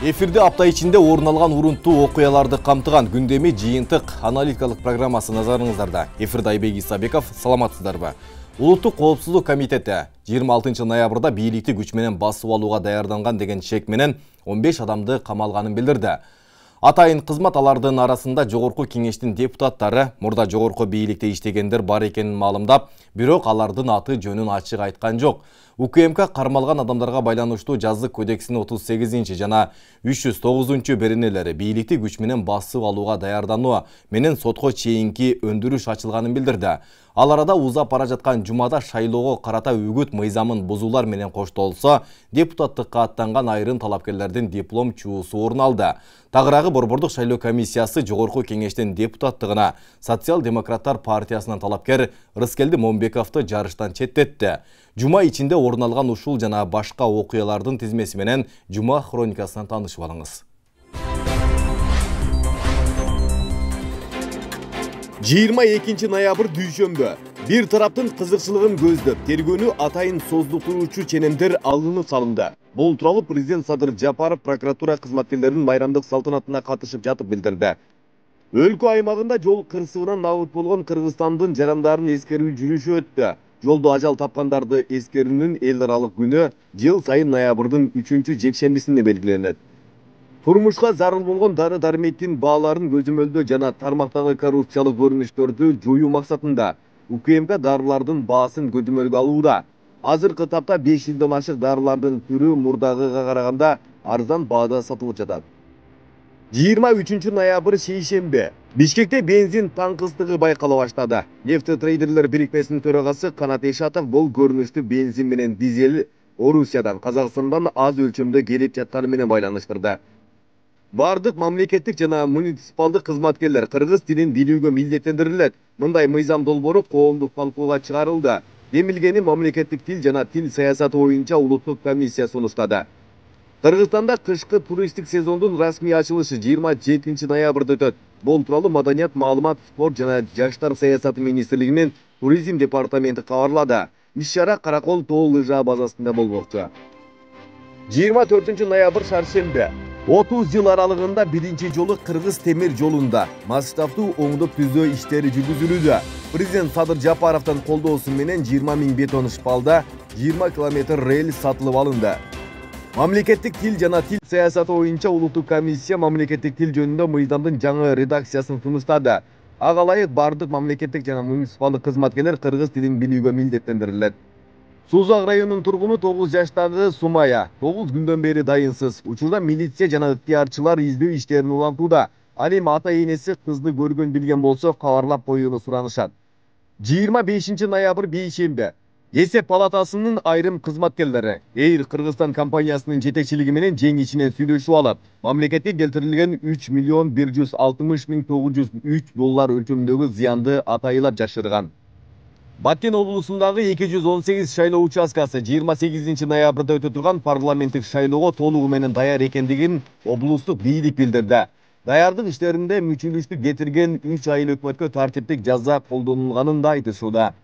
Эфирде апта ичинде орун алган урунтуу окуяларды камтыган күндөмү жыйынтык аналитикалык программасы назарыңыздарда. Эфирде Айбек Исабеков, саламатсыздарбы? Улуттук коопсуздук комитети 26 ноябрда бийликти күч менен басып алууга даярданган деген шек менен 15 адамды камалганын билдирди. Атайын кызмат алардын арасында жогорку кеңештин депутаттары, мурда жогорку бийликте иштегендер бар экенин маалымдап, бирок алардын аты жөнүн ачык айткан жок. УКМК кармалган адамдарга байланыштуу жазык кодексинин 38 жана 309 беренелери бийликти күч менен басып алууга даярдануу менен сотко чейинки өндүрүш ачылганын билдирди. Ал арада узап бара жаткан жумада шайлоого карата үгүт мыйзамын бузуулар менен коштолсо, депутаттыкка аттанган айрым талапкерлердин диплом чуусу орун алды. Тагыраагы Борбордук шайлоо комиссиясы жогорку кеңештин депутаттыгына Социал-демократтар партиясынан талапкер Рыскелди Момбековду жарыштан четтетти. Жума ичинде орун алган ушул жана башка окуялардын тизмеси менен Жума хроникасынан таанышып алыңыз. 22 ноябрь дүйшөмбү. Бир тараптын кызыкчылыгын көздөп, тергөөнү атайын создуктуруучу ченемдер алынып салынды. Бул тууралуу президент Садыр Жапаров прокуратура кызматкерлеринин майрамдык салтанатына катышып жатып билдирди. Өлкө аймагында жол кырсыгынан набыт болгон Кыргызстандын жарандарын эскерүү жүрүшү өттү. Жолдо ажал тапкандарды эскерүүнүн эл аралык күнү жыл сайын ноябрдын 3-жекшембисинде белгиленет. Турмушка зарыл болгон дары-дармектин бааларын көзөмөлдөө жана тармактагы коррупциялык көрүнүштөрдү жоюу максатында УКМК дарылардын баасын көзөмөлгө алууда. Азыркы тапта 5 жылдан ашык дарылардын түрү мурдагыга караганда арзан баада сатылып жатат. 23 ноябрь шейшембе. Бишкекте бензин таңкыстыгы байкала баштады. Нефтетрейдерлер бирикмесинин төрагасы Канат Эшатов бул көрүнүштү бензин менен дизель Орусиядан, Казакстандан аз өлчөмдө келип жатканы менен байланыштырды. Бардык мамлекеттик жана муниципалдык кызматкерлер кыргыз тилин билүүгө милдеттендирилет. Мындай мыйзам долбоору коомдук талкууга чыгарылды. Демилгени мамлекеттик тил жана тил саясаты боюнча улуттук комиссия сунуштады. Кыргызстанда кышкы туристтик сезондун расмий ачылышы 27 ноябрда өтөт. Бул тууралуу Маданият, маалымат, спорт жана жаштар саясаты министрлигинин туризм департаменти кабарлады. Иш-чара Каракол тоо лыжа базасында болмокчу. 24 ноябрь шаршембе. 30 жыл аралыгында биринчи жолу Кыргыз темир жолунда масштабтуу оңдоп түзөө иштери жүргүзүлүүдө. Президент Садыр Жапаровдун колдоосу менен 20 000 бетон шпалда 20 км рельс сатылып алынды. Мамлекеттик тил жана тил саясаты боюнча улуттук комиссия мамлекеттик тил жөнүндө мыйзамдын жаңы редакциясын сунуштады. Ага ылайык бардык мамлекеттик жана муниципалдык кызматкерлер кыргыз тилин билүүгө милдеттендирилет. Сузак районунун тургуну 9 жаштагы Сумая 9 күндөн бери дайынсыз. Учурда милиция жана ыктыярчылар издөө иштерин улантууда. Ал эми ата-энеси кызды көргөн билген болсо кабарлап коюуну суранышат. 25 ноябрь бейшембе. Эсеп палатасынын айрым кызматкерлери Эйр Кыргызстан компаниясынын жетекчилиги менен жең ичинен сүйлөшүп алып, мамлекетке келтирилген 3 160 903 доллар өлчөмүндөгү зыянды атайылап жашырган. Баткен облусундагы 218 шайлоо участкасы 28 ноябрда өтө турган парламенттик шайлоого толугу менен даяр экендигин облустук бийлик билдирди. Даярдык иштеринде мүчүлүштү кетирген 3 айыл өкмөткө тартиптик жаза колдонулганын да айтышууда.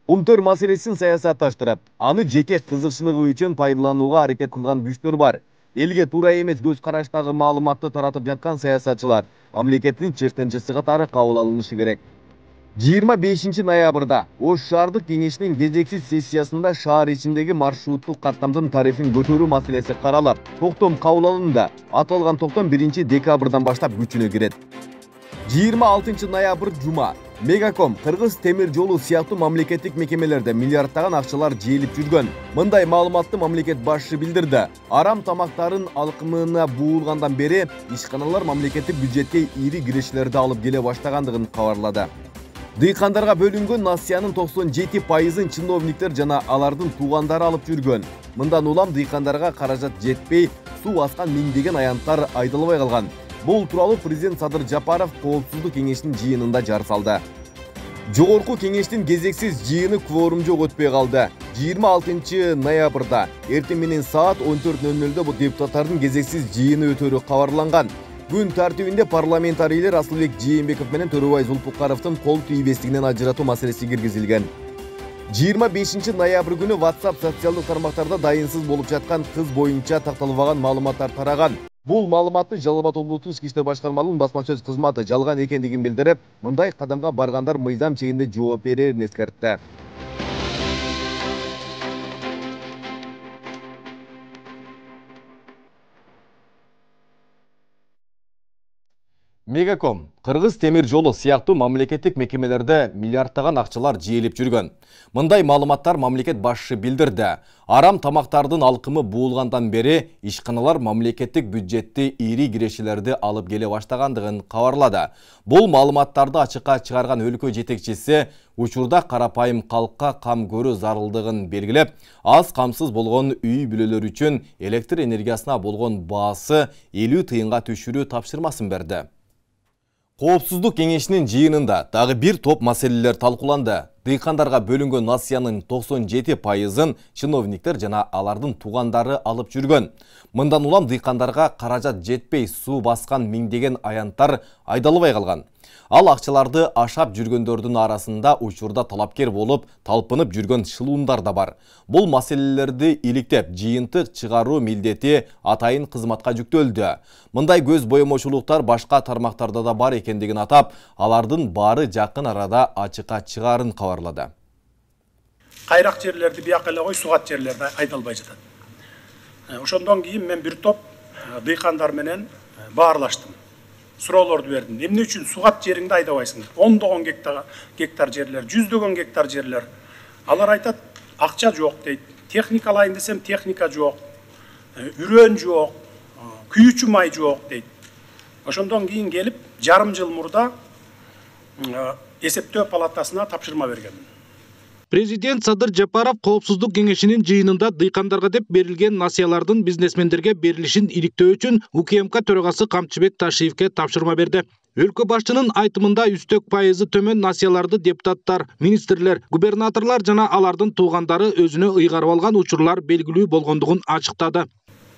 Умтөр маселесин саясатташтырып, аны жеке кызыкчылыгы үчүн пайдаланууга аракет кылган күчтөр бар. Элге туура эмес көз караштагы маалыматты таратып жаткан саясатчылар мамлекеттин чектенчиси катары кабыл алынышы керек. 25 ноябрда Ош шаардык кеңешинин кезексиз сессиясында шаар ичиндеги маршруттук каттамдын тарифин көтөрүү маселеси каралып, токтом кабыл алынды. Аталган токтом 1 декабрдан баштап күчүнө кирет. 26 ноябрь жума. Мегаком, Кыргыз темир жолу сыяктуу мамлекеттик мекемелерде миллиардтаган акчалар жээлип жүргөн. Мындай маалыматты мамлекет башчысы билдирди. Арам тамактарын алкымына буулгандан бери ишканалар мамлекеттик бюджетке ири кирештерди алып келе баштагандыгын кабарлады. Дыйкандарга бөлүнгөн насыянын 97%-ын чиновниктер жана алардын туугандары алып жүргөн. Мындан улам дыйкандарга каражат жетпей, суу аскан миңдеген аянттар айдалбай калган. Бул тууралуу президент Садыр Жапаров коопсуздук кеңештин жыйынында жар салды. Жогорку кеңештин кезексиз жыйыны кворум жок өтпөй калды. 26 ноябрда эртең менен саат 14:00 бул депутаттардын кезексиз жыйыны өтөрү кабарланган. Күн тартибинде парламентарийлер Асылбек Жээнбеков менен Төрөбай Зулпукаровдун кол тийбестигинен ажыратуу маселеси киргизилген. 25 ноябрь күнү WhatsApp социалдык тармактарда дайынсыз болуп жаткан кыз боюнча такталбаган маалыматтар тараган. Бул маалыматты Жалал Абад облустук ички иштер башкармалыгынын басма сөз кызматы жалган экендигин билдирип, мындай кадамга баргандар мыйзам чегинде жооп берерин эскертти. Мегаком, Кыргыз темир жолу сыяктуу мамлекеттик мекемелерде миллиардтаган акчалар жыйылып жүргөн. Мындай маалыматтар мамлекет башчысы билдирди. Арам тамактардын алкымы буулгандан бери ишканалар мамлекеттик бюджетти ири кирешелерди алып келе баштагандыгын кабарлады. Бул маалыматтарды ачыкка чыгарган өлкө жетекчиси учурда карапайым калкка кам көрүү зарылдыгын белгилеп, аз камсыз болгон үй бүлөлөр үчүн электр энергиясына болгон баасы 50 тыйынга түшүрүү тапшырмасын берди. Коопсуздук кеңешинин жыйынында дагы бир топ маселелер талкууланды. Дыйкандарга бөлүнгөн насыянын 97%-ын чиновниктер жана алардын туугандары алып жүргөн. Мындан улам дыйкандарга каражат жетпей суу баскан миңдеген аянттар айдалбай калган. Ал акчаларды ашап жүргөндөрдүн арасында учурда талапкер болуп, талпынып жүргөн шылуундар да бар. Бул маселелерди иликтеп, жыйынтык чыгаруу милдети атайын кызматка жүктөлдү. Мындай көз боемочулуктар башка тармактарда да бар экендигин атап, алардын баары жакын арада ачыкка чыгарын кабарлады. Кайрак жерлерди бияка эле кой, сугат жерлерди айдалбай жатат. Ошондон кийин мен бир топ дыйкандар менен баарлаштым. Суроолорду бердим. Эмне үчүн сугат жериңди айдабайсыңдар? 10 гектар жерлер, 100 гектар жерлер. Алар айтат, акча жок дейт. Техника алайын десем, техника жок. Үрөн жок, күйүүчү май жок дейт. Ошондон кийин келип, жарым жыл мурда эсептөө палатасына тапшырма бергенмин. Президент Садыр Жапаров коопсуздук кеңешинин жыйынында дыйкандарга деп берилген насыялардын бизнесмендерге берилишин иликтөө үчүн УКМК төрагасы Камчыбек Ташиевке тапшырма берди. Өлкө башчынын айтымында үстөк пайызы төмөн насыяларды депутаттар, министрлер, губернаторлор жана алардын туугандары өзүнө ыйгарып алган учурлар белгилүү болгондугун ачыктады.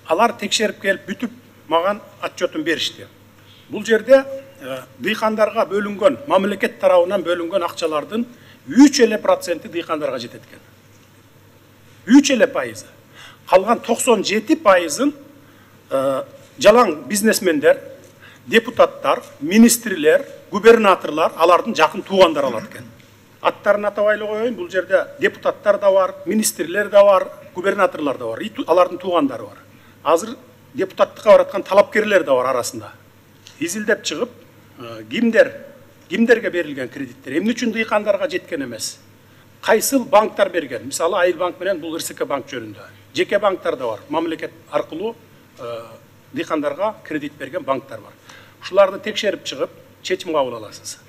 Алар текшерип келип бүтүп мага отчетун беришти. Бул жерде дыйкандарга бөлүнгөн, мамлекет тарабынан бөлүнгөн акчалардын 3% дыйкандарга жетет экен. 3%. Калган 97%-ын жалаң бизнесмендер, депутаттар, министрлер, губернаторлар, алардын жакын туугандары алат экен. Аттарын атабай эле коеюн, бул жерде депутаттар да бар, министрлер да бар, губернаторлор да бар, алардын туугандары бар. Азыр депутаттыкка бараткан талапкерлер да бар арасында. Изилдеп чыгып, кимдерге берилген кредиттер, эмне үчүн дыйкандарга жеткен эмес? Кайсыл банктар берген? Мисалы Айыл банк менен бул РСК банк жөнүндө. Жеке банктар да бар. Мамлекет аркылуу дыйкандарга кредит берген банктар бар. Ушуларды текшерип чыгып, чечим кабыл аласыз.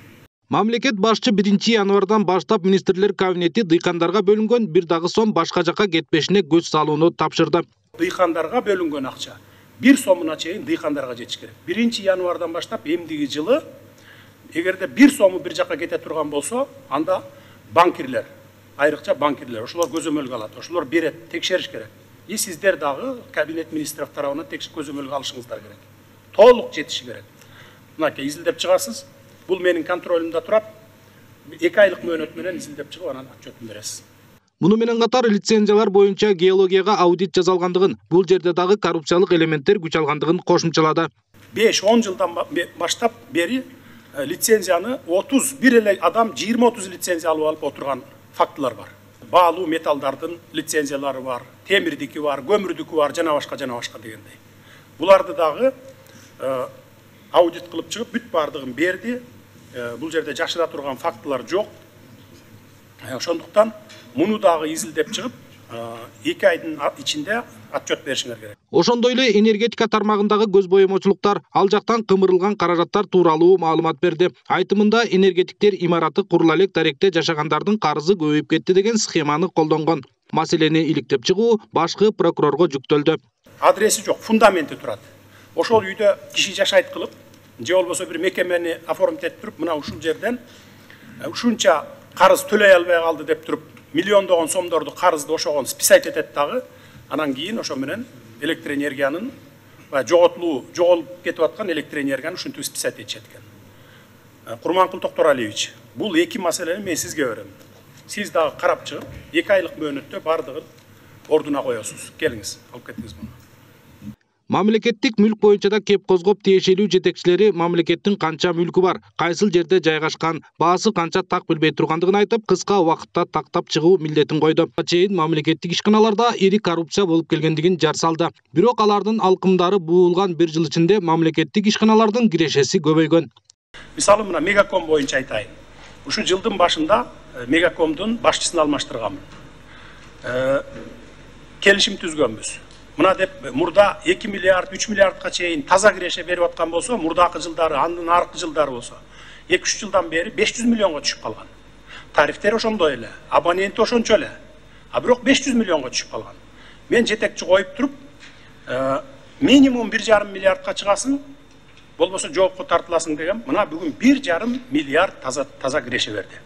Мамлекет башчы 1 январдан баштап министрлер кабинети дыйкандарга бөлүнгөн бир дагы сом башка жакка кетпешине көз салууну тапшырды. Дыйкандарга бөлүнгөн акча 1 сомуна чейин дыйкандарга жетиш керек. 1 январдан баштап эмдиги жылы эгерде 1 сому бир жакка кете турган болсо, анда банкирлер, айрыкча банкирлер, ошолор көзөмөлгө алат, ошолор берет, текшериш керек. И сиздер дагы кабинет министров тарабынан көзөмөлгө алышыңыздар керек. Толук жетиши керек. Мынакей изилдеп чыгасыз. Бул менин контролумда турат. 2 айлык мөөнөт менен изилдеп чыгып анан отчетун бересиз. Муну менен катар лицензиялар боюнча геологияга аудит жасалгандыгын, бул жерде дагы коррупциялык элементтер күч алгандыгын кошумчалады. 5-10 жылдан баштап бери лицензияны 31 эле адам 20-30 лицензия алып отурган фактылар бар. Баалуу металдардын лицензиялары бар, темирдики бар, көмүрдүкү бар, жана башка дегендей. Буларды дагы аудит кылып чыгып, бүт бардыгын берди. Бул жерде жашыра турган фактылар жок. Ошондуктан муну дагы изилдеп чыгып, 2 айдын ичинде отчет беришиңер керек. Ошондой эле энергетика тармагындагы көз боемочулуктар, ал жактан кымырылган каражаттар тууралуу маалымат берди. Айтымында энергетиктер имараты курула элек даректе жашагандардын карызы көбөйүп кетти деген схеманы колдонгон. Маселени иликтеп чыгуу башкы прокурорго жүктөлдү. Адреси жок, фундаменти турат. Ошол үйдө киши жашайт кылып, же болбосо бир мекемени оформить этип туруп, мына ушул жерден ушунча карыз төлөй албай калды деп туруп, миллиондогон сомдорду карызды ошогон списать этет дагы. Анан кийин ошо менен электр энергиянын жоголуп кетип аткан электр энергияны ушинтип списать этишет экен. Курманкул Токторалиевич, бул 2 маселени мен сизге берем. Сиз дагы карап чыгып, 2 айлык мөөнөттө бардыгын ордуна коесуз. Келиңиз, алып кетиңиз муну. Мамлекеттик мүлк боюнча да кеп козгоп тиешелүү жетекчилери мамлекеттин канча мүлкү бар, кайсыл жерде жайгашкан, баасы канча так билбей тургандыгын айтып, кыска убакытта тактап чыгуу милдетин койду. Чейин мамлекеттик ишканаларда ири коррупция болуп келгендигин жар салды. Бирок алардын алкымдары буулган бир жыл ичинде мамлекеттик ишканалардын кирешеси көбөйгөн. Мисалы мына Мегаком боюнча айтайын. Ушу жылдын башында Мегакомдун башчысын алмаштырганмын. Келишим түзгөнбүз. Мына деп мурда 2 миллиард, 3 миллиардка чейин таза киреше берип аткан болсо, мурдакы жылдары, андан аркы жылдары болсо, 2-3 жылдан бери 500 миллионго түшүп калган. Тарифтер ошондой эле, абоненти ошончо эле. А бирок 500 миллионго түшүп калган. Мен жетекчи коюп туруп, минимум 1,5 миллиардка чыгасың, болбосо жоопко тартыласың деген. Мына бүгүн 1,5 миллиард таза киреше берди.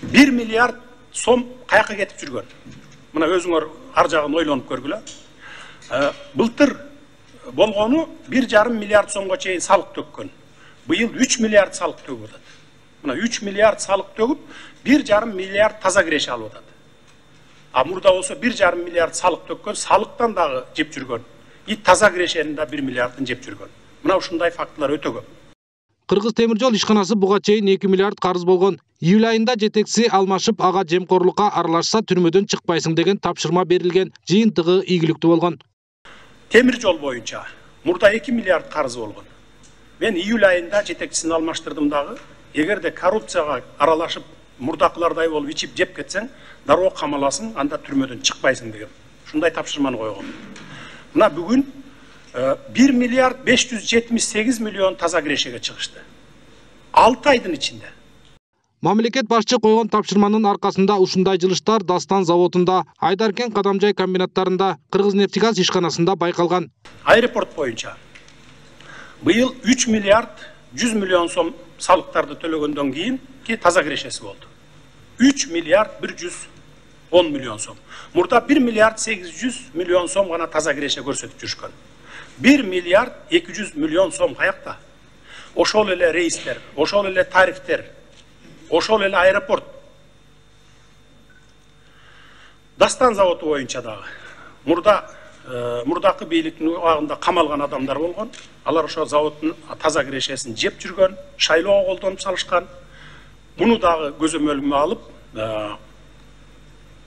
1 миллиард сом каяка кетип жүргөн? Мына өзүңөр ар жагын ойлонуп көргүлө. Былтыр болгону 1,5 миллиард сомго чейин салык төккөн. Быйыл 3 миллиард салык төгүп атат. Мына 3 миллиард салык төгүп, 1,5 миллиард таза киреше алып атат. А мурда болсо 1,5 миллиард салык төккөн, салыктан дагы жеп жүргөн. И таза кирешенин да 1 миллиардын жеп жүргөн. Мына ушундай фактылар өтө көп. Кыргыз темир жол ишканасы буга чейин 2 миллиард карыз болгон. Июль айында жетекчиси алмашып, ага жемкорлукка аралашса түрмөдөн чыкпайсың деген тапшырма берилген. Жыйынтыгы ийгиликтүү болгон. Темир жол боюнча мурда 2 миллиард карыз болгон. Мен июль айында жетекчисин алмаштырдым дагы. Эгерде коррупцияга аралашып, мурдакылардай болуп ичип жеп кетсең, дароо камаласың, анда түрмөдөн чыкпайсың деген. Ушундай тапшырманы койгон. Мына бүгүн 1 миллиард 578 миллион таза кирешеге чыгышты. 6 айдын ичинде. Мамлекет башчы койгон тапшырманын аркасында ушундай жылыштар Дастан заводунда, Айдаркен кадамжай комбинаттарында, Кыргызнефтегаз ишканасында байкалган. Аэропорт боюнча быйыл 3 миллиард 100 миллион сом салыктарды төлөгөндөн кийин таза кирешеси болду. 3 миллиард 110 миллион сом. Мурда 1 миллиард 800 миллион сом гана таза киреше көрсөтүп жүрүшкөн. 1 миллиард 200 миллион сом каякта? Ошол эле рейстер, ошол эле тарифтер, ошол эле аэропорт. Дастан заводу боюнча дагы мурдакы бийликтин убагында камалган адамдар болгон. Алар ошол заводдун таза кирешесин жеп жүргөн, шайлоого колдонуп салышкан. Муну дагы көзөмөлгө алып,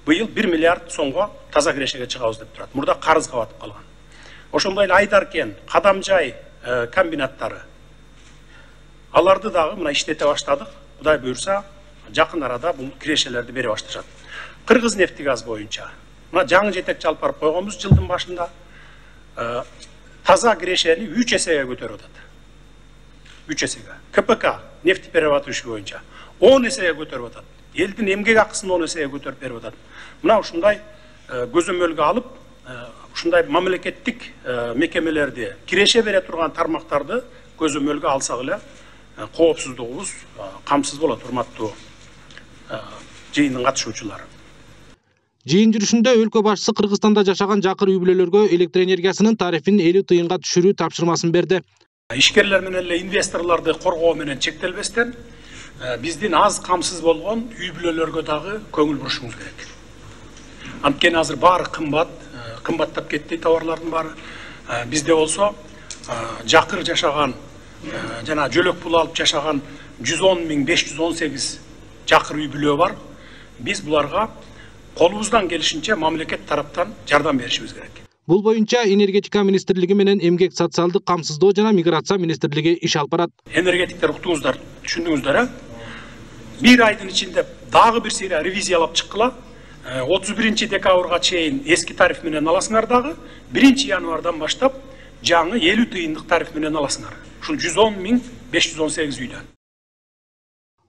быйыл 1 миллиард сомго таза кирешеге чыгабыз деп турат. Мурда карызга батып калган. Ошондой эле Айдаркен, Кадамжай комбинаттары. Аларды дагы мына иштете баштадык. Кудай буйрса, жакын арада бул кирешелерди бере башташат. Кыргызнефтегаз боюнча мына жаңы жетекчи алып барып койгонбуз жылдын башында. Таза кирешени 3 эсеге көтөрүп атат. 3 эсеге. КПК нефтеперерабатывающий боюнча 10 эсеге көтөрүп атат. Элдин эмгек акысын 10 эсеге көтөрүп берип атат. Мына ушундай көзөмөлгө алып, ушундай мамлекеттик мекемелерди киреше бере турган тармактарды көзөмөлгө алсак эле коопсуздугубуз камсыз болот, урматтуу жыйындын катышуучулары. Жыйын жүрүшүндө өлкө башчысы Кыргызстанда жашаган жакыр үй бүлөлөргө электр энергиясынын тарифин 50 тыйынга түшүрүү тапшырмасын берди. Ишкерлер менен эле инвесторлорду коргоо менен чектелбестен биздин аз камсыз болгон үй бүлөлөргө дагы көңүл бурушубуз керек. Анткени азыр баары кымбаттап кетти товарлардын баары. Бизде болсо жакыр жашаган жана жөлөк пул алып жашаган 110.518 жакыр үй бүлө бар. Биз буларга колубуздан келишинче мамлекет тараптан жардам беришибиз керек. Бул боюнча энергетика министрлиги менен эмгек социалдык камсыздоо жана миграция министрлиги иш алып барат. Энергетиктер уктуңуздар, түшүндүңүздөр, бир айдын ичинде дагы бир сыйра ревизиялап чыккыла. 31 декабрга чейин эски тариф менен аласыңар дагы, 1 январдан баштап жаңы 50 тыйындык тариф менен аласыңар. Ушул 110.518 үйдөн.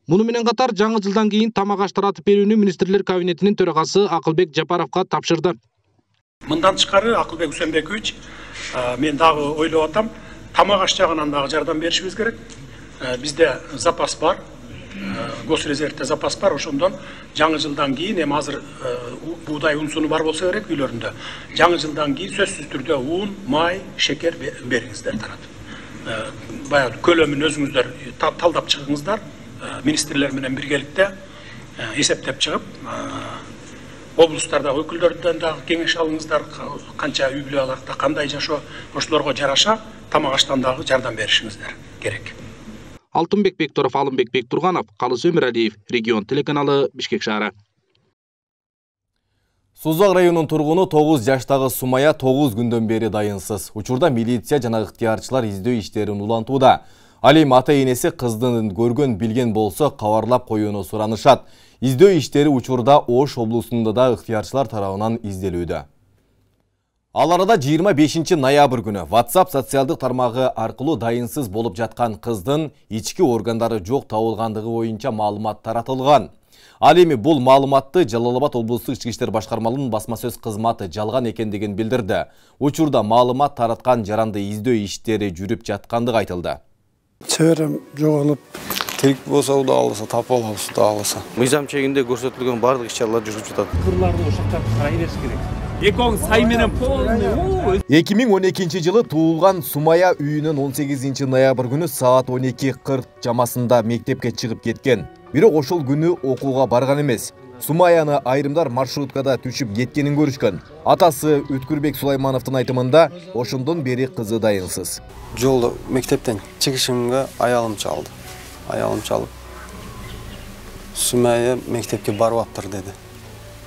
Муну менен катар жаңы жылдан кийин тамак аш таратып берүүнү министрлер кабинетинин төрагасы Акылбек Жапаровго тапшырды. Мындан тышкары Акылбек Усенбекович, мен дагы ойлоп атам, тамак аш жагынан дагы жардам беришибиз керек. Бизде запас бар, госрезервде запас бар, ошондон жаңы жылдан кийин эми азыр буудай унсуну бар болсо керек үйлөрүндө. Жаңы жылдан кийин сөзсүз түрдө ун, май, шекер бериңиздер таратып. Баягы көлөмүн өзүңүздөр талдап чыгыңыздар. Министрлер менен биргеликте эсептеп чыгып, облустардагы өкүлдөрдөн дагы кеңеш алыңыздар, канча үй бүлө алакта кандай жашоо, ошолорго жараша тамак аштан дагы жардам беришиңиздер керек. Алтынбек Бектуров, Алымбек Бектурганов, Калыс Өмүралиев, Регион телеканалы, Бишкек шаары. Сузак районунун тургуну 9 жаштагы Сумая 9 күндөн бери дайынсыз. Учурда милиция жана ыктыярчылар издөө иштерин улантууда. Ал эми ата-энеси кыздын көргөн билген болсо кабарлап коюуну суранышат. Издөө иштери учурда Ош облусунда да ыктыярчылар тарабынан изделүүдө. Ал арада 25 ноябрь күнү WhatsApp социалдык тармагы аркылуу дайынсыз болуп жаткан кыздын ички органдары жок табылгандыгы боюнча маалымат таратылган. Ал эми бул маалыматты Жалал Абад облустук ички иштер башкармалыгынын басма сөз кызматы жалган экендигин билдирди. Учурда маалымат тараткан жаранды издөө иштери жүрүп жаткандыгы айтылды. Чеберем жоголуп, тирик болсо да алса, тапып алабыз да алса. Мыйзам чегинде көрсөтүлгөн бардык иш-чаралар жүрүп жатат. Турларды ошоктон карай бериш керек. Экөөң сай менен полный. 2012 жылы туулган Сумая үйүнөн 18 ноябрь күнү саат 12:40 чамасында мектепке чыгып кеткен. Бирок ошол күнү окууга барган эмес. Сумаяны айрымдар маршруткада түшүп кеткенин көрүшкөн. Атасы Өткүрбек Сулаймановдун айтымында ошондон бери кызы дайынсыз. Жолда мектептен чыгышымга аялым чалды. Аялым чалып, Сумая мектепке барып аптыр деди.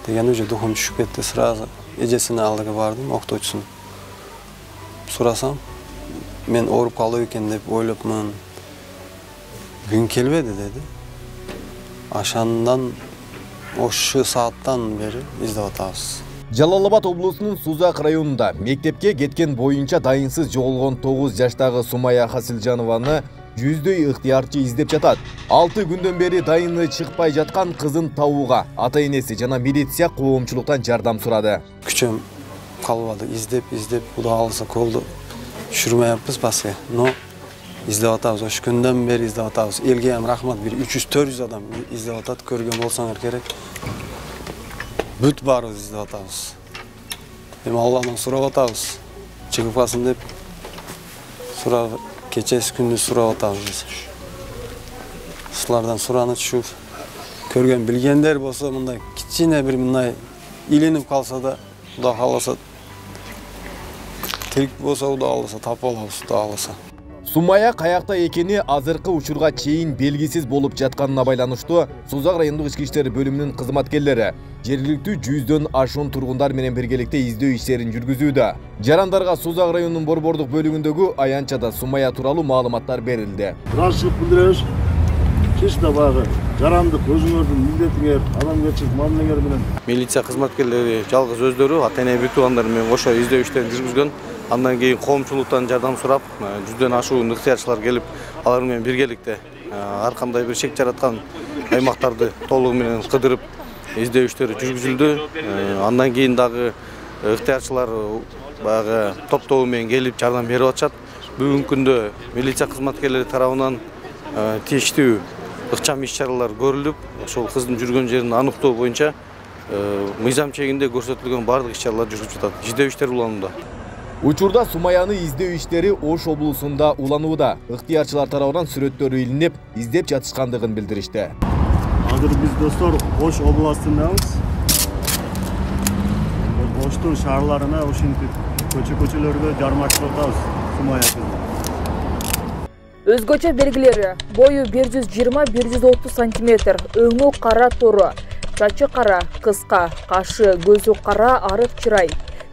Деген уже духум түшүп кетти, сразу эжесине алдыга бардым, октоочусун. Сурасам, мен ооруп калып экен деп ойлопмун. Күн келбеди деди. Ашандан ошу сааттан бери издеп атабыз. Жалал Абад облусунун Сузак районунда мектепке кеткен боюнча дайынсыз жоголгон 9 жаштагы Сумая Хасилжанованы жүздөй ыктыярчы издеп жатат. 6 күндөн бери дайыны чыкпай жаткан кызын табууга ата-энеси жана милиция коомчулуктан жардам сурады. Күчөм калбады, издеп, Кудай алса колду түшүрмөйбүз баска. Но издеп атабыз, ош күндөн бери издеп атабыз. Элге ham рахмат, бир 300-400 адам издеп атат, көргөн болсоңор керек. Бүт барыбыз издеп атабыз. Эми Алладан сурап атабыз. Чыгып калсын деп сурап, кечеси күндүз сурап атабыз. Силардан сураны түшүп, көргөн билгендер болсо, мындай кичине бир мындай илинип калса да, Кудай кааласа тирик болсо да алса, тапып алабыз да алса. Сумая каякта экени азыркы учурга чейин белгисиз болуп жатканына байланыштуу Сузак райондук ички иштер бөлүмүнүн кызматкерлери жергиликтүү 100дөн ашуун тургундар менен биргеликте издөө иштерин жүргүзүүдө. Жарандарга Сузак районунун борбордук бөлүгүндөгү аянтчада Сумая тууралуу маалыматтар берилди. Ыраазычылык билдиребиз. Чечте багы жарандык өзүңөрдүн милдетиңер, адамгерчилик мамилеңер менен. Милиция кызматкерлери жалгыз өздөрү ата-эне бүт туугандар менен кошо издөө иштерин жүргүзгөн. Андан кийин коомчулуктан жардам сурап, 100дөн ашуун ыктыярчылар келип, алар менен биргеликте ар кандай бир шек жараткан аймактарды толугу менен кыдырып издөө иштери жүргүзүлдү. Андан кийин дагы ыктыярчылар баягы топтобу менен келип жардам берип атышат. Бүгүнкү күндө милиция кызматкерлери тарабынан тийиштүү ыкчам иш-чаралар көрүлүп, ошол кыздын жүргөн жерин аныктоо боюнча мыйзам чегинде көрсөтүлгөн бардык иш-чаралар жүрүп жатат. Издөө иштери уланууда. Учурда Сумаяны издөө иштери Ош облусунда уланууда. Ыктыярчылар тарабынан сүрөттөрү илинип, издеп жатышкандыгын билдиришти. Азыр биз достор Ош областындабыз. Оштун шаарларына ошентип көчө-көчөлөрдө жарматып атабыз Сумая кызды. Өзгөчө белгилери: бою 120-130 см, өңү кара тору, чачы кара, кыска, кашы, көзү кара, арык чырай.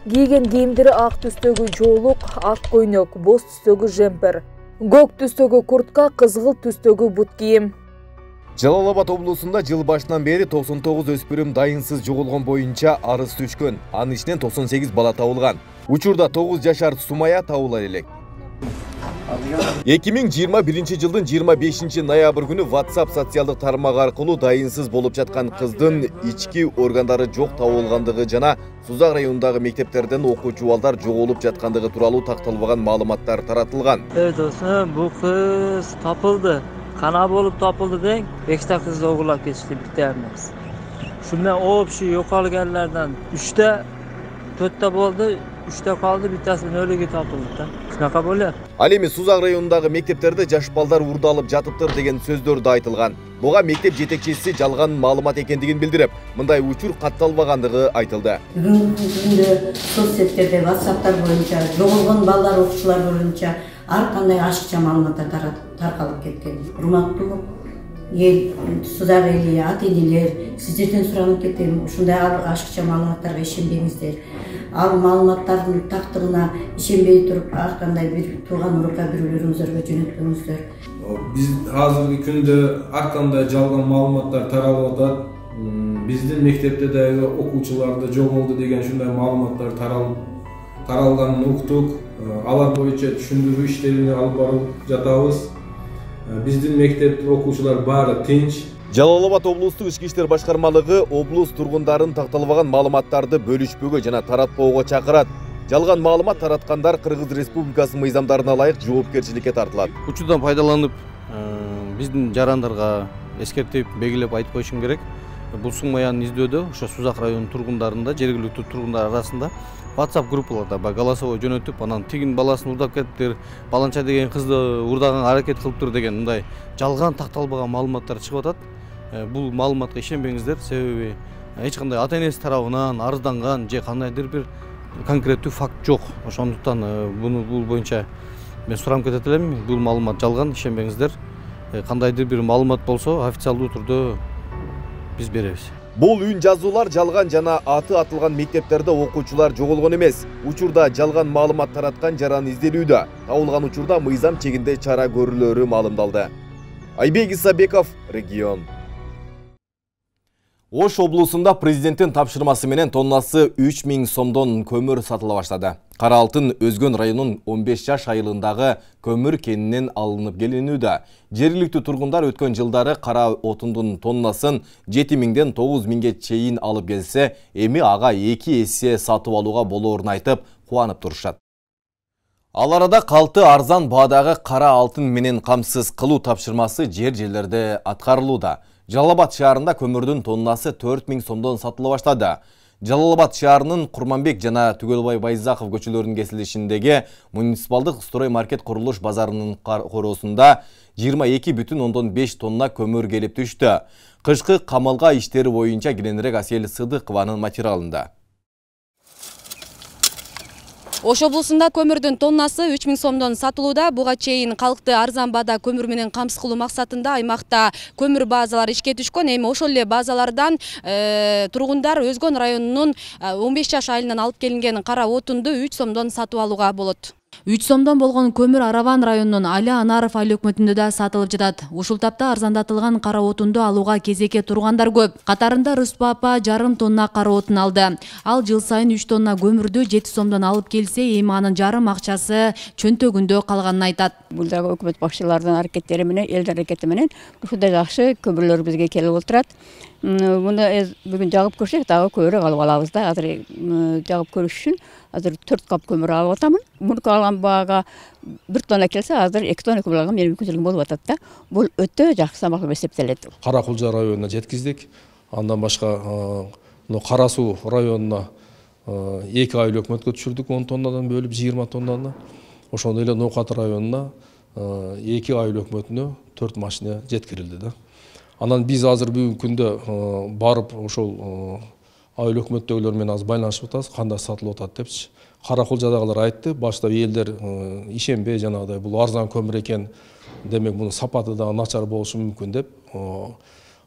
Кийген кийимдери ак түстөгү жоолук, ак көйнөк, боз түстөгү жемпер, көк түстөгү куртка, кызгыл түстөгү бут кийим. Жалал Абад облусунда жыл башынан бери 99 өспүрүм дайынсыз жоголгон боюнча арыз түшкөн. Анын ичинен 98 бала табылган. Учурда 9 жашар Сумая табылар элек. 2021 жылдын 25 ноябрь күнү WhatsApp социалдык тармагы аркылуу дайынсыз болуп жаткан кыздын ички органдары жок табылгандыгы жана Сузак районундагы мектептерден окуучу балдар жоголуп жаткандыгы тууралуу такталбаган маалыматтар таратылган. Достум, бул кыз тапылды. Кана болуп тапылды дең, 5 кызды огулап кетишти биттермес. Шумен общий жокалганlardan 3 4 болду. 3'te kaldı, bittasini öyle tapıldı da. Şunaqa bolýar. Ал эми Сузак районундагы мектептерде жаш балдар урдалып жатыптыр деген сөздөр да айтылган. Буга мектеп жетекчиси жалган маалымат экендигин билдирип, мындай учур катталбагандыгы айтылды. Бүгүнкү күндө соцсеттерде, WhatsApp'тар боюнча, жоголгон балдар, окуучулар боюнча ар кандай ашыкча маалыматтар таркалып кеткен. Урматтуу ел, Сузак эли, ата-энелер, сиздерден суранып кетем, ушундай ашыкча маалыматтарга ишенбеңиздер. Ал маалыматтардын тактыгына ишенбей туруп, ар кандай бир тууган урука бирөөлөрүңүзгө жөнөтпөңүздөр. Биз азыркы күндө ар кандай жалган маалыматтар таралып атат. Биздин мектепте дагы окуучуларда жоголду деген ушундай маалыматтар таралганын уктук. Алар боюнча түшүндүрүү иштерин алып барып жатабыз. Биздин мектепте окуучулар баары тынч. Жалал-Абад облустук ички иштер башкармалыгы облус тургундарын такталбаган маалыматтарды бөлүшпөөгө жана таратпоого чакырат. Жалган маалымат тараткандар Кыргыз Республикасы мыйзамдарына ылайык жоопкерчиликке тартылат. Учурдан пайдаланып, биздин жарандарга эскертип, белгилеп айтып коюшум керек. Бул сыңмаян издөөдө ошо Сузак районунун тургундарында, жергиликтүү тургундар арасында WhatsApp группаларда голосовой жөнөтүп, анан тигин баласын урдап кетиптир, баланча деген кызды урдаган аракет кылыптыр деген мындай жалган такталбаган маалыматтар чыгып атат. Бул маалыматка ишенбеңиздер, себеби эч кандай ата-энеси тарабынан арызданган же кандайдыр бир конкреттүү факт жок. Ошондуктан бул боюнча мен сурам кетет элем, бул маалымат жалган, ишенбеңиздер. Кандайдыр бир маалымат болсо официалдуу түрдө биз беребиз. Бул үн жазуулар жалган жана аты атылган мектептерде окуучулар жоголгон эмес. Учурда жалган маалымат тараткан жаран изделүүдө. Табылган учурда мыйзам чегинде чара көрүлөрү маалымдалды. Айбек Исабеков, регион. Ош облусунда президенттин тапшырмасы менен тоннасы 3000 сомдон көмүр сатыла баштады. Кара алтын Өзгөн районунун 15 жаш айылындагы көмүр кенинен алынып келинүүдө. Жергиликтүү тургундар өткөн жылдары кара отундун тоннасын 7000ден 9000ге чейин алып келсе, эми ага 2 эсе сатып алууга болоорун айтып, кубанып турушат. Ал арада калты арзан баадагы кара алтын менен камсыз кылуу тапшырмасы жерлерде аткарылууда. Жалал-Абад шаарында көмүрдүн тоннасы 4000 сомдон сатыла баштады. Жалал-Абад шаарынын Курманбек жана Түгөлбай Байзаков көчөлөрүнүн кесилишиндеги муниципалдык строй маркет курулуш базарынын короосунда 22,5 тонна көмүр келип түштү. Кышкы камалга иштери боюнча кененирээк Асел Сыдыкованын материалында. Ош облусунда көмүрдүн тоннасы 3000 сомдон сатылууда. Буга чейин калкты арзан баада көмүр менен камсыз кылуу максатында аймакта көмүр базалары ишке түшкөн. Эми ошол эле базалардан тургундар Өзгөн районунун 15 жаш айылынан алып келинген кара отунду 3 сомдон сатып алууга болот. 3 сомдон болгон көмүр Араван районунун Али Анаров айыл өкмөтүндө да сатылып жатат. Ушул тапта арзандатылган кара отунду алууга кезекке тургандар көп. Катарында Рыспа апа жарым тонна кара отун алды. Ал жыл сайын 3 тонна көмүрдү 7 сомдон алып келсе, эми анын жарым акчасы чөнтөгүндө калганын айтат. Бул дагы өкмөт башчыларынын аракеттери менен, эл аракети менен ушундай жакшы көмүрлөр бизге келип отурат. Муну бүгүн жагып көрсөк, дагы көбүрөөк алып алабыз да. Азыр жагып көрүш үчүн азыр 4 кап көмүр алып атамын. Мурку алган баага 1 тонна келсе, азыр 2 тонна көмүр алган менин мүмкүнчүлүгүм болуп атат да. Бул өтө жакшы салмак болуп эсептелет. Каракулжа районуна жеткиздик. Андан башка Кара Суу районуна 2 айыл өкмөткө түшүрдүк, 10 тоннадан бөлүп 20 тоннаны. Ошондой эле Ноокат районуна 2 айыл өкмөтүнө 4 машина жеткирилди да. Анан биз азыр бүгүнкү күндө барып ошол айыл өкмөттөгүлөр менен азыр байланышып атабыз, кандай сатылып атат депчи. Каракулжадагылар айтты, башта элдер ишенбей жанагыдай бул арзан көмүр экен, демек мунун сапаты да начар болушу мүмкүн деп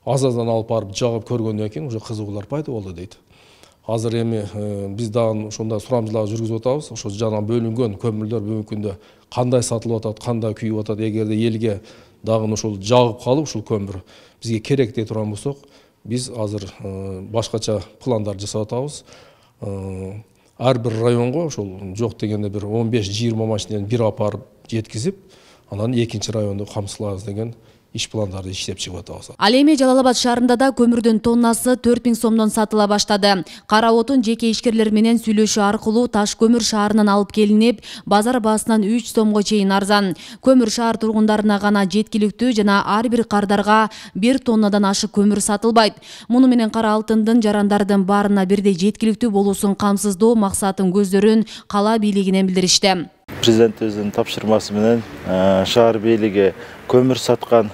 азаздан алып барып жагып көргөндөн кийин уже кызыгуулар пайда болду дейт. Азыр эми биз дагы ошондой сурамчылык жүргүзүп атабыз. Ошо жана бөлүнгөн көмүрлөр бүгүнкү күндө кандай сатылып атат, кандай күйүп атат, эгерде элге дагы ошол жагып калып ушул көмүр бизге керек дей турган болсок, биз азыр башкача пландар жасап атабыз. Ар бир районго ошол жок дегенде бир 15-20 машинаны бир апарып жеткизип, анан экинчи районду камсыздайбыз деген иш пландарды иштеп чыгып атабыз. Ал эми Жалал Абад шаарында да көмүрдүн тоннасы 4000 сомдон сатыла баштады. Кара отун жеке ишкерлер менен сүйлөшүү аркылуу Таш көмүр шаарынан алып келинип, базар баасынан 3 сомго чейин арзан. Көмүр шаар тургундарына гана жеткиликтүү жана ар бир кардарга 1 тоннадан ашык көмүр сатылбайт. Муну менен кара алтындын жарандардын баарына бирдей жеткиликтүү болуусун камсыздоо максатын көздөрүн кала бийлигинен билдиришти. Президентибиздин тапшырмасы менен шаар бийлиги көмүр саткан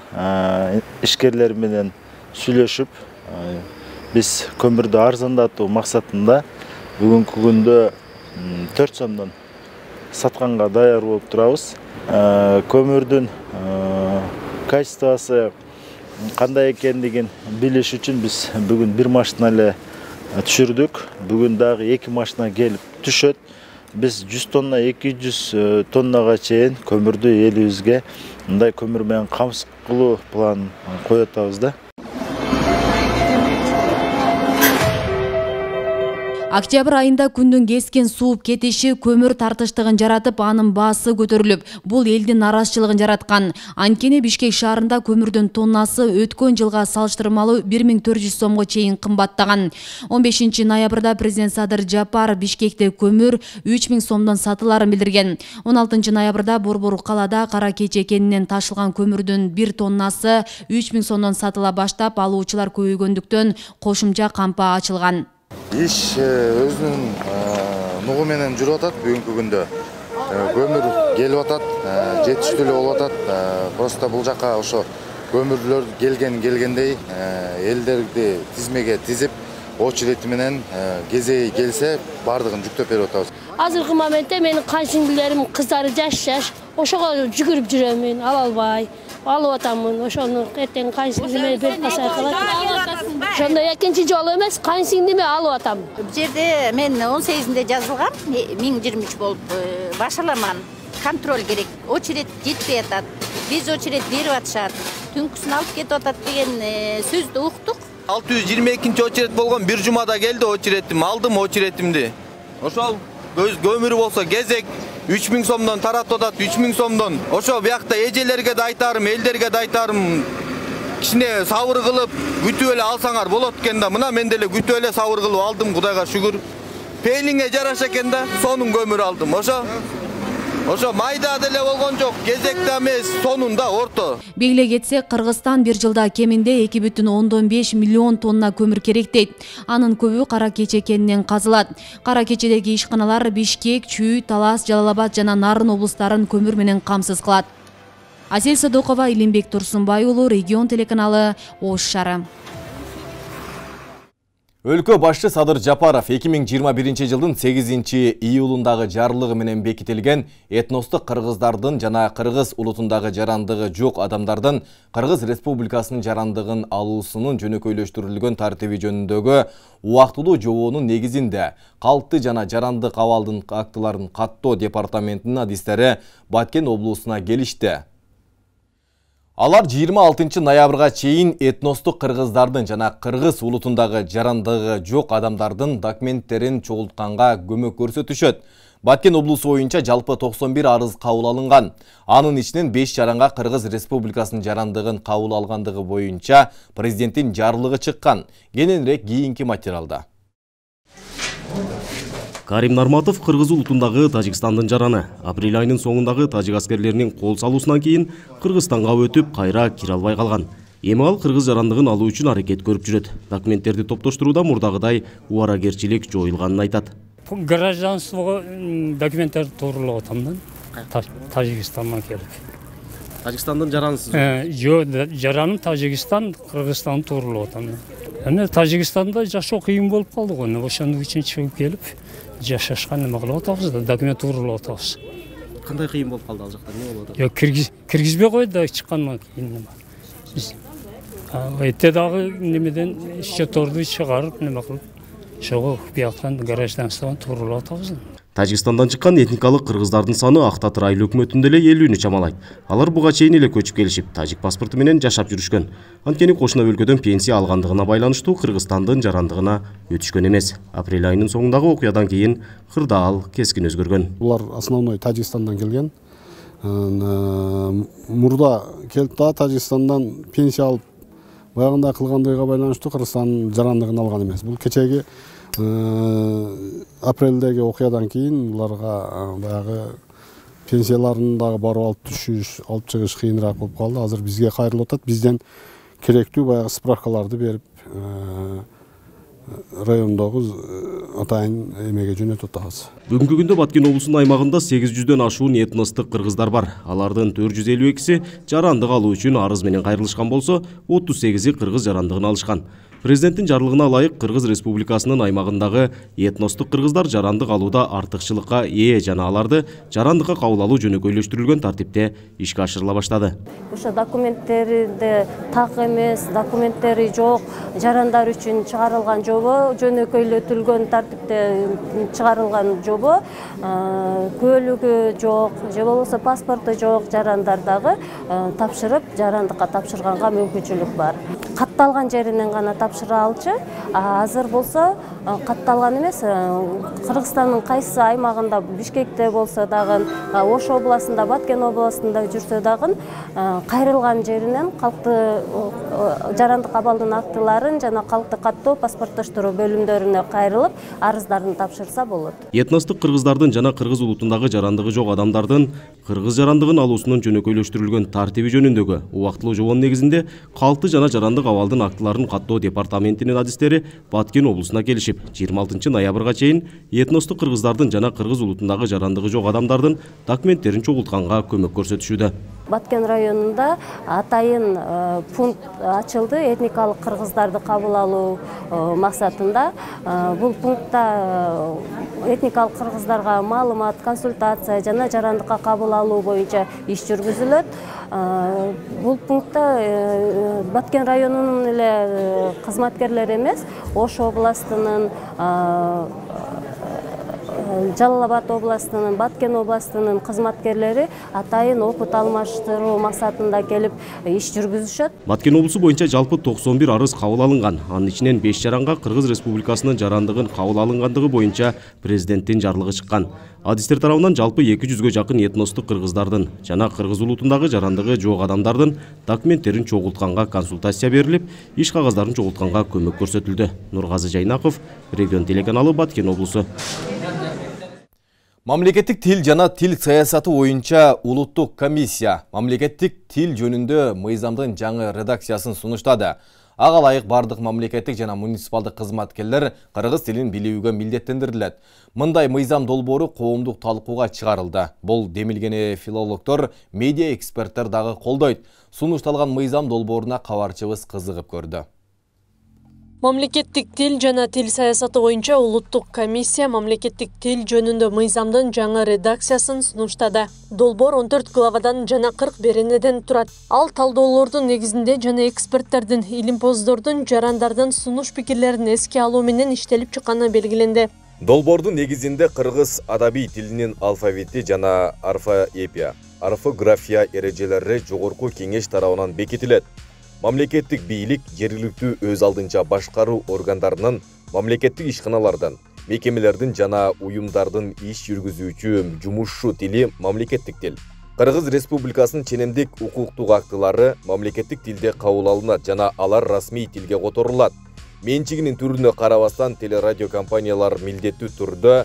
ишкерлер менен сүйлөшүп, биз көмүрдү арзандатуу максатында бүгүнкү күндө 4 сомдон сатканга даяр болуп турабыз. Көмүрдүн качествосы кандай экендигин билиш үчүн биз бүгүн 1 машина эле түшүрдүк. Бүгүн дагы 2 машина келип түшөт. Biz 100 tonna 200 tonnaga чейин көмүрдү элибизге мындай көмүр менен камсыз кылуу планын коюп атабыз да. Октябрь айында күндүн кескен сууп кетиши көмүр тартыштыгын жаратып, анын баасы көтөрүлүп, бул элдин нараазычылыгын жараткан. Анткени Бишкек шаарында көмүрдүн тоннасы өткөн жылга салыштырмалуу 1400 сомго чейин кымбаттаган. 15 ноябрда президент Садыр Жапаров Бишкекте көмүр 3000 сомдон сатыларын билдирген. 16 ноябрда Борбор калада Кара Кече кенинен ташылган көмүрдүн 1 тоннасы 3000 сомдон сатыла баштап, алуучулар көбөйгөндүктөн кошумча кампа ачылган. Иш өзүнүн нугу менен жүрүп атат. Бүгүнкү күндө көмүр келип атат, жетиштүү эле болуп атат. Просто бул жака ошо көмүрлөр келгендей элдерди тизмеге тизип, очерети менен кезеги келсе бардыгын жүктөп берип атабыз. Азыркы моментте менин кайсыңдилерим кыздары жаш, ошого жүгүрүп жүрөм мен, ала албай. Алып атамын, ошону эртең кайсыңдиме берип калсак калат. Ошондо экинчи жолу эмес, кайсыңдиме алып атам. Бул жерде мен 18-нде жазылгам, 1023 болуп башаламан. Контроль керек. Очерет жетпей атат. Биз очерет берип атышат. Түнкүсүн алып кетип атат деген сөздү уктук. 622 очерет болгон, бир жумада келди очеретим, алдым очеретимди. Ошол көмүрү болсо кезек 3000 сомдон таратып атат, 3000 сомдон. Ошо биякта эжелерге да айтарым, элдерге да айтарым. Кичине сабыр кылып, күтүп эле алсаңар болот экен да. Мына мен деле күтүп эле сабыр кылып алдым, Кудайга шүгүр. Пейлиңе жараша экен да, сонун көмүр алдым. Ошо майда деле болгон жок, кезекте эмес, сонунда орто. Белгиле кетсек, Кыргызстан бир жылда кеминде 2,5 миллион тонна көмүр керек дейт. Анын көбү Кара Кече кенинен казылат. Кара Кечедеги ишканалар Бишкек, Чүй, Талас, Жалал Абад жана Нарын облустарын көмүр менен камсыз кылат. Асель Садокова, Илимбек Турсунбай уулу, Регион телеканалы, Ош шаары. Өлкө башчы Садыр Жапаров 2021 жылдын 8 июлундагы жарлыгы менен бекитилген этностук кыргыздардын жана кыргыз улутундагы жарандыгы жок адамдардын Кыргыз Республикасынын жарандыгын алуусунун жөнөкөйлөштүрүлгөн тартиби жөнүндөгү убактылуу жобонун негизинде калкты жана жарандык абалдын актыларын каттоо департаментинин адистери Баткен облусуна келишти. Алар 26 ноябрга чейин этностук кыргыздардын жана кыргыз улутундагы жарандыгы жок адамдардын документтерин чогултканга көмөк көрсөтүшөт. Баткен облусу боюнча жалпы 91 арыз кабыл алынган. Анын ичинен 5 жаранга Кыргыз Республикасынын жарандыгын кабыл алгандыгы боюнча президенттин жарлыгы чыккан. Кененирээк кийинки материалда. Карим Нарматов Кыргыз улутундагы Тажикстандын жараны. Апрель айынын соңундагы тажик аскерлеринин кол салуусунан кийин Кыргызстанга өтүп, кайра кире албай калган. Эми ал кыргыз жарандыгын алуу үчүн аракет көрүп жүрөт. Документтерди топтоштурууда мурдагыдай убаракерчилик жоюлганын айтат. Гражданствого документтер тууралап атам да. Тажикстандан келип. Тажикстандын жаранысыз? Жок, жараным Тажикстан, Кыргызстан тууралап атам. Эми Тажикстанда жашоо кыйын болуп калды го. Ошондук үчүн чыгып келип, жашашкан эме кылып атабыз да, документ тууралап атабыз. Кандай кыйын болуп калды ал жакта? Эмне болуп атат? Жок, киргизбей койду да чыккандан кийин эме. Эте дагы немеден счетторду чыгарып, неме кылып, ошого бияктан гражданстводан тууралап атабыз. Тажикстандан чыккан этникалык кыргыздардын саны Ак Татыр айыл өкмөтүндө эле 50-нү чамалайт. Алар буга чейин эле көчүп келишип, тажик паспорту менен жашап жүрүшкөн. Анткени кошуна өлкөдөн пенсия алгандыгына байланыштуу Кыргызстандын жарандыгына өтүшкөн эмес. Апрель айынын соңундагы окуядан кийин кырдаал кескин өзгөргөн. Булар основной Тажикстандан келген. Мурда келип да Тажикстандан пенсия алып баягында кылгандайга байланыштуу Кыргызстандын жарандыгын алган эмес. Бул кечеги апрелдеги окуядан кийин буларга баягы пенсияларын дагы барып алып чыгыш кыйыныраак болуп калды. Азыр бизге кайрылып атат. Бизден керектүү баягы справкаларды берип райондогу атайын эмеге жөнөтүп атабыз. Бүгүнкү күндө Баткен облусунун аймагында 800дөн ашуун этностук кыргыздар бар. Алардын 452си жарандык алуу үчүн арыз менен кайрылышкан болсо, 38и кыргыз жарандыгын алышкан. Президенттин жарлыгына ылайык Кыргыз Республикасынын аймагындагы этностук кыргыздар жарандык алууда артыкчылыкка ээ жана аларды жарандыкка кабыл алуу жөнөкөйлөштүрүлгөн тартипте ишке ашырыла баштады. Ошо документтерде так эмес, документтери жок жарандар үчүн чыгарылган жобо, жөнөкөйлөтүлгөн тартипте чыгарылган жобо, көлүгү жок, же болбосо паспорту жок жарандар дагы тапшырып, жарандыкка тапшырганга мүмкүнчүлүк бар. Катталган жеринен гана тапшыра алчу. Азыр болсо катталган эмес. Кыргызстандын кайсы аймагында, Бишкекте болсо дагы, Ош областында, Баткен областында жүрсө дагы кайрылган жеринен калкты жарандык абалдын актыларын жана калкты каттоо паспорттоштуруу бөлүмдөрүнө кайрылып, арыздарын тапшырса болот. Этностук кыргыздардын жана кыргыз улутундагы жарандыгы жок адамдардын кыргыз жарандыгын алуусунун жөнөкөйлөштүрүлгөн тартиби жөнүндөгү убактылуу жобонун негизинде калкты жана жарандык абалдын актыларын каттоо департаментинин адистери Баткен облусуна келишип, 26 ноябрга чейин этностук кыргыздардын жана кыргыз улутундагы жарандыгы жок адамдардын документтерин чогултканга көмөк көрсөтүшүүдө. Баткен районунда атайын пункт ачылды этникалык кыргыздарды кабыл алуу максатында. Бул пунктта этникалык кыргыздарга маалымат, консультация жана жарандыкка кабыл алуу боюнча иш жүргүзүлөт. Бул пунктта Баткен районунун эле кызматкерлери эмес, Ош областынын, Жалал Абад областынын, Баткен областынын кызматкерлери атайын опыт алмаштыруу максатында келип иш жүргүзүшөт. Баткен облусу боюнча жалпы 91 арыз кабыл алынган. Анын ичинен 5 жаранга Кыргыз Республикасынын жарандыгын кабыл алынгандыгы боюнча президенттин жарлыгы чыккан. Адистер тарабынан жалпы 200ге жакын этностук кыргыздардын жана кыргыз улутундагы жарандыгы жок адамдардын документтерин чогултканга консультация берилип, иш кагаздарын чогултканга көмөк көрсөтүлдү. Нургазы Жайнаков, Регион телеканалы, Баткен облусу. Мамлекеттик тил жана тил саясаты боюнча улуттук комиссия мамлекеттик тил жөнүндө мыйзамдын жаңы редакциясын сунуштады. Ага ылайык бардык мамлекеттик жана муниципалдык кызматкерлер кыргыз тилин билүүгө милдеттендирилет. Мындай мыйзам долбоору коомдук талкууга чыгарылды. Бул демилгени филологдор, медиа эксперттер дагы колдойт. Сунушталган мыйзам долбооруна кабарчыбыз кызыгып көрдү. Мамлекеттик тил жана тил саясаты боюнча улуттук комиссия мамлекеттик тил жөнүндө мыйзамдын жаңы редакциясын сунуштады. Долбоор 14 главадан жана 40 беренеден турат. Ал талдоолордун негизинде жана эксперттердин, илимпоздордун, жарандардын сунуш пикирлерин эске алуу менен иштелип чыкканы белгиленди. Долбоордун негизинде кыргыз адабий тилинин алфавити жана орфография эрежелери жогорку кеңеш тарабынан бекитилет. Мамлекеттик бийлик жергиликтүү өз алдынча башкаруу органдарынын, мамлекеттик ишканалардан, мекемелердин жана уюмдардын иш жүргүзүүчү жумушчу тили мамлекеттик тил. Кыргыз Республикасынын ченемдик укуктук актылары мамлекеттик тилде кабыл алынат жана алар расмий тилге которулат. Менчигинин түрүнө карабастан телерадио компаниялар милдеттүү түрдө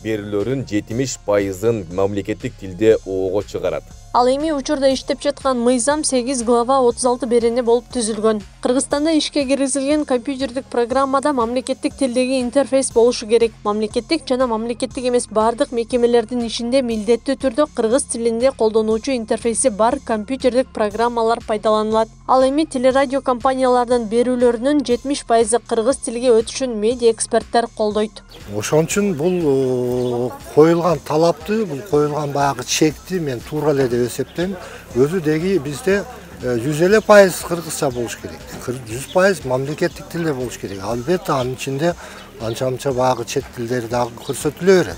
берилөрүн 70%-ын мамлекеттик тилде ого чыгарат. Ал эми учурда иштеп жаткан мыйзам 8 глава 36 берене болуп түзүлгөн. Кыргызстанда ишке киргизилген компьютердик программада мамлекеттик тилдеги интерфейс болушу керек. Мамлекеттик жана мамлекеттик эмес бардык мекемелердин ишинде милдеттүү түрдө кыргыз тилинде колдонуучу интерфейси бар компьютердик программалар пайдаланылат. Ал эми телерадио компаниялардын берүүлөрүнүн 70% кыргыз тилге өтүшүн медиа эксперттер колдойт. Ошон үчүн бул коюлган талапты, бул коюлган баягы чекти мен туура эле деп эсептейм. Өзү деги бизде 100% кыргызча болуш керек. 100% мамлекеттик тилде болуш керек. Албетте анын ичинде анча-мынча баягы чет тилдери дагы көрсөтүлө берет.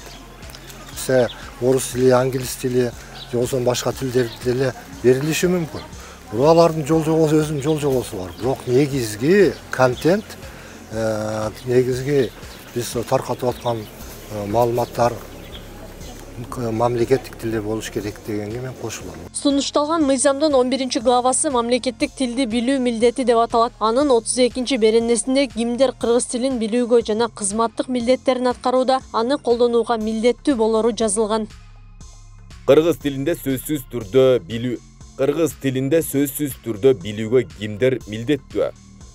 Бизде орус тили, англис тили, же болбосо башка тилдер деле берилиши мүмкүн. Алардын жол жобосу өзүнүн жол жобосу бар. Бирок негизги контент, негизги биз таркатып аткан маалыматтар мамлекеттик тилде болуш керек дегенге мен кошулам. Сунушталган мыйзамдын 11 главасы мамлекеттик тилди билүү милдети деп аталат. Анын 32 беренесинде кимдер кыргыз тилин билүүгө жана кызматтык милдеттерин аткарууда аны колдонууга милдеттүү болору жазылган. Кыргыз тилинде сөзсүз түрдө билүүгө кимдер милдеттүү?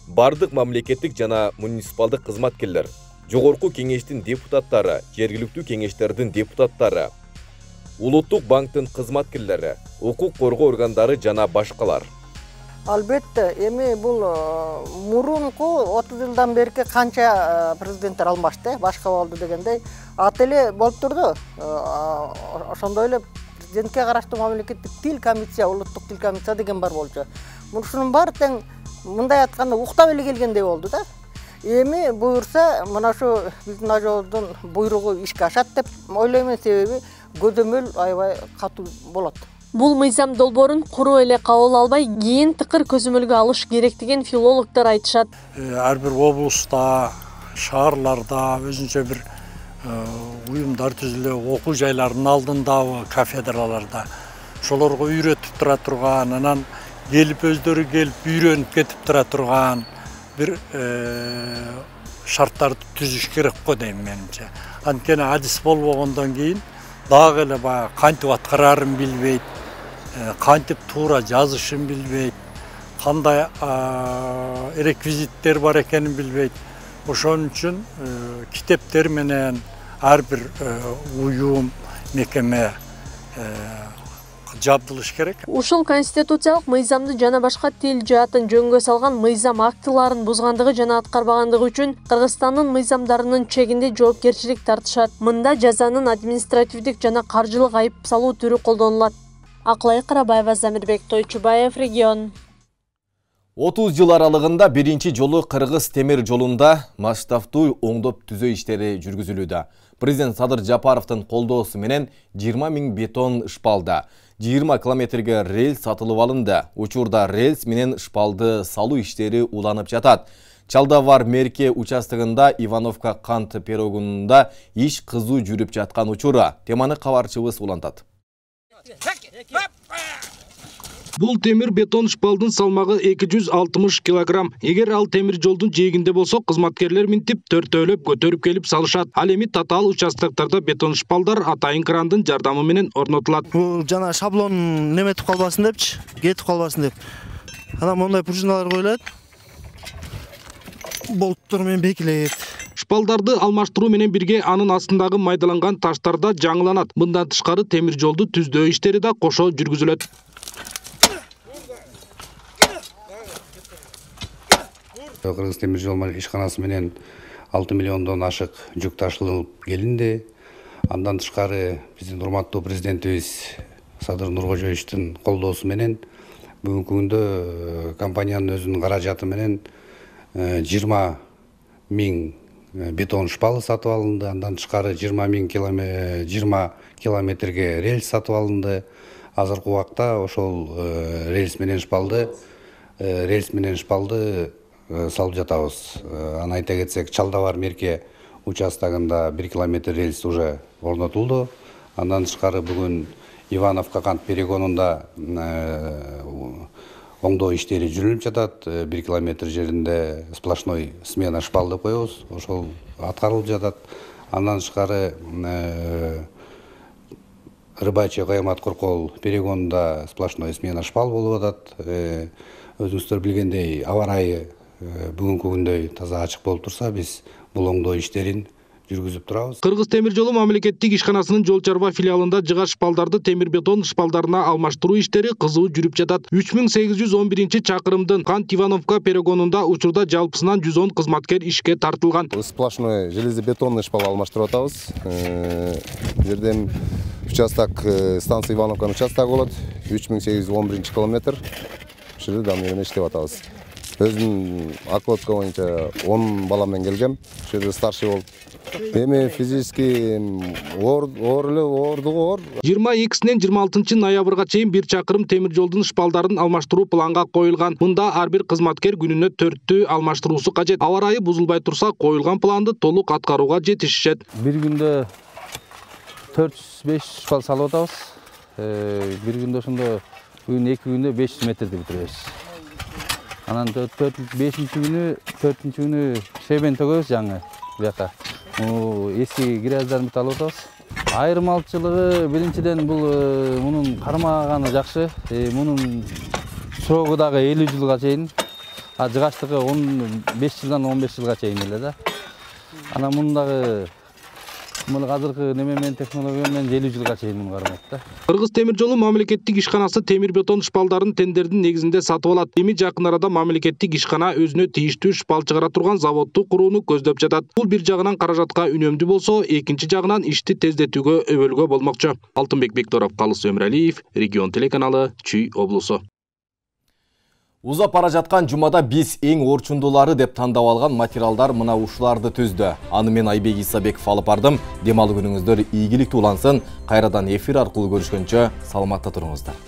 Бардык мамлекеттик жана муниципалдык кызматкерлер, жогорку кеңештин депутаттары, жергиликтүү кеңештердин депутаттары, улуттук банктын кызматкерлери, укук коргоо органдары жана башкалар. Албетте, эми бул мурунку 30 жылдан берки канча президенттер алмашты, башка болду дегендей, ат эле болуп турду. Ошондой эле президентке караштуу мамлекеттик тил комиссия, улуттук тил комиссия деген бар болчу. Мушунун баары тең мындай айтканда уктап эле келгендей болду да. Эми буюрса, мына ушу биздин ажоодун буйругу ишке ашат деп ойлоймун, себеби көдөмөл аябай катуу болот. Бул мыйзам долбоорун куру эле кабыл албай, кийин тыкыр көзөмөлгө алыш керек деген филологдор айтышат. Ар бир облуста, шаарларда өзүнчө бир уюмдар түзүлүп, окуу жайлардын алдындагы кафедраларда ошолорго үйрөтүп тура турган, анан келип өздөрү келип үйрөнүп кетип тура турган bir şartlarda түзүш керек го дейм менимче. Анткени адис болбогондон кийин дагы эле баягы кантип аткарарын билбейт, кантип туура жазышын билбейт, кандай реквизиттер бар экенин билбейт. Ошон үчүн китептер менен ар бир уюм, мекеме жабдылыш керек. Ушул конституциялык мыйзамды жана башка тил жаатын жөнгө салган мыйзам актыларын бузгандыгы жана аткарбагандыгы үчүн Кыргызстандын мыйзамдарынын чегинде жоопкерчилик тартышат. Мында жазанын административдик жана каржылык айып салуу түрү колдонулат. Аклай Карабаева, Замирбек Тойчубаев, регион. 30 жыл аралыгында биринчи жолу Кыргыз темир жолунда масштабтуу оңдоп түзөө иштери жүргүзүлүүдө. Президент Садыр Жапаровдун колдоосу менен 20 000 бетон шпалда, 20 километрге рельс сатылып алынды. Учурда рельс менен шпалды салуу иштери уланып жатат. Чалдавар мерке участогунда Ивановка кант перегонунда иш кызуу жүрүп жаткан учура. Теманы кабарчыбыз улантат. Бул темир бетон шпалдын салмагы 260 килограмм. Эгер ал темир жолдун жээгинде болсо, кызматкерлер минтип төртөөлөп көтөрүп келип салышат. Ал эми татаал участоктордо бетон шпалдар атайын крандын жардамы менен орнотулат. Бул жана шаблон неметип калбасын депчи, кетип калбасын деп. Анан мондай пружиналар коюлат. Болттор менен бекилет. Шпалдарды алмаштыруу менен бирге анын астындагы майдаланган таштар да жаңыланат. Мындан тышкары темир жолду түздөө иштери да кошо жүргүзүлөт. Кыргыз темир жол ишканасы менен 6 миллиондон ашык жүк ташылып келинди. Андан тышкары биздин урматтуу президентибиз Садыр Нуркожоевичтин колдоосу менен бүгүнкү күндө компаниянын өзүнүн каражаты менен 20 000 бетон шпалы сатып алынды. Андан тышкары 20 километрге рельс сатып алынды. Азыркы убакта ошол рельс менен шпалды салып жатабыз. Аны айта кетсек, Чалдавар мерке участогунда 1 километр рельс уже орнотулду. Андан тышкары бүгүн Ивановка кант перегонунда оңдоо иштери жүрүлүп жатат. 1 километр жеринде сплошной смена шпалды коебуз. Ошол аткарылып жатат. Андан тышкары Рыбачий Каямат Куркол перегонунда сплошной смена шпал болуп атат. Өзүңүздөр билгендей, аба ырайы бүгүнкү күндөй таза ачык болуп турса, биз бул оңдоо иштерин жүргүзүп турабыз. Кыргыз темир жолу мамлекеттик ишканасынын жол чарба филиалында жыгаш шпалдарды темир бетон шпалдарына алмаштыруу иштери кызуу жүрүп жатат. 3811 чакырымдын Кант Ивановка перегонунда учурда жалпысынан 110 кызматкер ишке тартылган. Сплошной железобетонный шпал алмаштырып атабыз. Жерден участок станция Ивановканын участогу болот. 3811 километр. Ушул дамегенде иштеп атабыз. Өзүм акватка боюнча 10 бала менен келгем. Ушул старший болуп. Эми физически оордугу оор. 22-синен 26 ноябрга чейин 1 чакырым темир жолдун шпалдарын алмаштыруу планга коюлган. Мында ар бир кызматкер күнүнө 4 алмаштыруусу кажет. Аба ырайы бузулбай турса, коюлган планды толук аткарууга жетишишет. Bir günde 400-500 шпал салып атабыз. Bir günde ошондо күн 2 күндө 500 метрди бүтүрөбүз. Анан 4-5 күнү шебен төгөбүз жаңы бияка. Эски грязьдарды алып атабыз. Айырмалчылыгы биринчиден бул мунун кармаганы жакшы. Мунун срогу дагы 50 жылга чейин. Жыгачтыгы 15 жылдан 15 жылга чейин эле да. Анан мунун дагы азыркы неме менен технология менен 50 жылга чейин муну кармайт да. Кыргыз темир жолу мамлекеттик ишканасы темир бетон шпалдарын тендердин негизинде сатып алат. Эми жакын арада мамлекеттик ишкана өзүнө тийиштүү шпал чыгара турган заводду курууну көздөп жатат. Бул бир жагынан каражатка үнөмдүү болсо, экинчи жагынан ишти тездетүүгө өбөлгө болмокчу. Алтынбек Бекторов, Калыс Өмүралиев, Регион телеканалы, Чүй облусу. Узап бара жаткан жумада биз эң орчундулары деп тандап алган материалдар мына ушуларды түздү. Аны мен Айбек Исабеков алып бардым. Демалуу күнүңүздөр ийгиликтүү улансын. Кайрадан эфир аркылуу көрүшкөнчө саламатта туруңуздар.